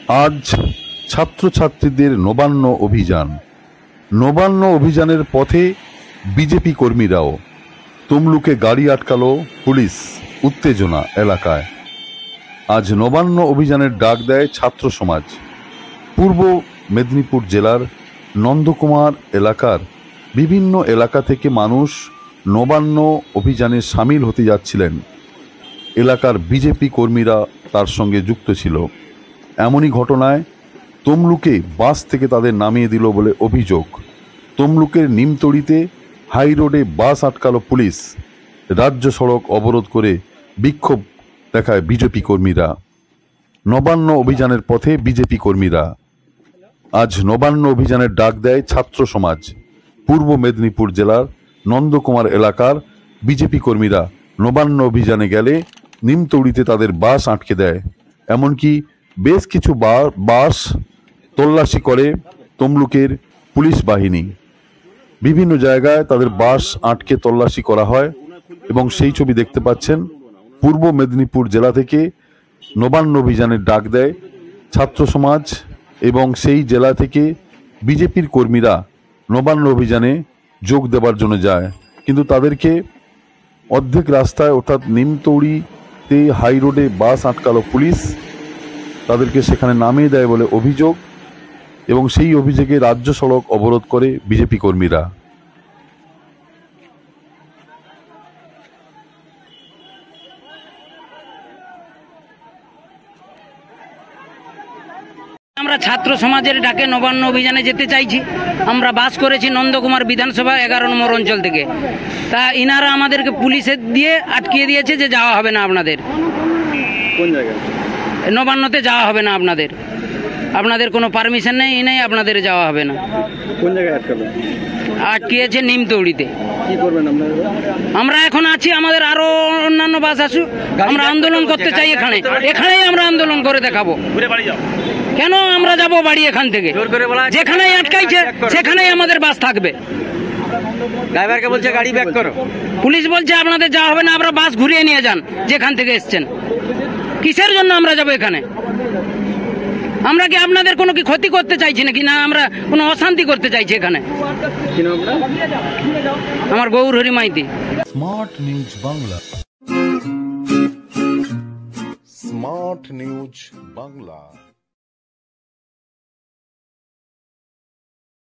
আজ ছাত্রছাত্রীদের নবান্ন অভিযান। নবান্ন অভিযানের পথে বিজেপি কর্মীরাও। তমলুকে গাড়ি আটকালো পুলিশ, উত্তেজনা এলাকায়। আজ নবান্ন অভিযানের ডাক দেয় ছাত্র সমাজ। পূর্ব মেদিনীপুর জেলার নন্দকুমার এলাকার বিভিন্ন এলাকা থেকে মানুষ নবান্ন অভিযানে সামিল হতে যাচ্ছিলেন। এলাকার বিজেপি কর্মীরা তার সঙ্গে যুক্ত ছিল। এমনই ঘটনায় তমলুকে বাস থেকে তাদের নামিয়ে দিল বলে অভিযোগ। তমলুকের নিমতড়িতে হাই রোডে বাস আটকালো পুলিশ। রাজ্য সড়ক অবরোধ করে বিক্ষোভ দেখায় বিজেপি কর্মীরা। নবান্ন অভিযানের পথে বিজেপি কর্মীরা। আজ নবান্ন অভিযানের ডাক দেয় ছাত্র সমাজ। পূর্ব মেদিনীপুর জেলার নন্দকুমার এলাকার বিজেপি কর্মীরা নবান্ন অভিযানে গেলে নিমতড়িতে তাদের বাস আটকে দেয়। এমনকি বেশ কিছু বাস তল্লাশি করে তমলুকের পুলিশ বাহিনী। বিভিন্ন জায়গায় তাদের বাস আটকে তল্লাশি করা হয় এবং সেই ছবি দেখতে পাচ্ছেন। পূর্ব মেদিনীপুর জেলা থেকে নবান্ন অভিযানের ডাক দেয় ছাত্র সমাজ এবং সেই জেলা থেকে বিজেপির কর্মীরা নবান্ন অভিযানে যোগ দেবার জন্য যায়, কিন্তু তাদেরকে অর্ধেক রাস্তায় অর্থাৎ নিমতড়িতে হাই রোডে বাস আটকালো পুলিশ। তাদেরকে সেখানে নামিয়ে দেয় বলে অভিযোগ এবং সেই অভিযোগে রাজ্য সড়ক অবরোধ করে বিজেপি কর্মীরা। আমরা ছাত্র সমাজের ডাকে নবান্ন অভিযানে যেতে চাইছি। আমরা বাস করেছি নন্দকুমার বিধানসভা 11 নম্বর অঞ্চল থেকে। তা ইনারা আমাদেরকে পুলিশের দিয়ে আটকিয়ে দিয়েছে যে যাওয়া হবে না আপনাদের। কোন জায়গায়? নবান্নতে যাওয়া হবে না আপনাদের, আপনাদের কোনো পারমিশন নেই, আপনাদের যাওয়া হবে না। কোন জায়গায় আটকালো? আটকিয়েছে নিমতড়িতে। কি করবেন আপনারা? আমরা এখন আছি, আমাদের আরো অন্যান্য বাস আসুক, আমরা আন্দোলন করতে চাই। এখানেই আমরা আন্দোলন করে দেখাবো। কেন আমরা যাব বাড়ি এখান থেকে? যেখানেই আটকাইছে সেখানেই আমাদের বাস থাকবে। ড্রাইভারকে বলছে গাড়ি ব্যাক করো। পুলিশ বলছে আপনাদের যাওয়া হবে না, আমরা বাস ঘুরিয়ে নিয়ে যান যেখান থেকে এসছেন। কিসের জন্য আমরা যাব এখানে? আমরা কি আপনাদের কোনো কি ক্ষতি করতে চাইছি নাকি? না আমরা কোনো অশান্তি করতে চাইছি এখানে? আমার Gour Hari Maiti. Smart News Bangla. Smart News Bangla.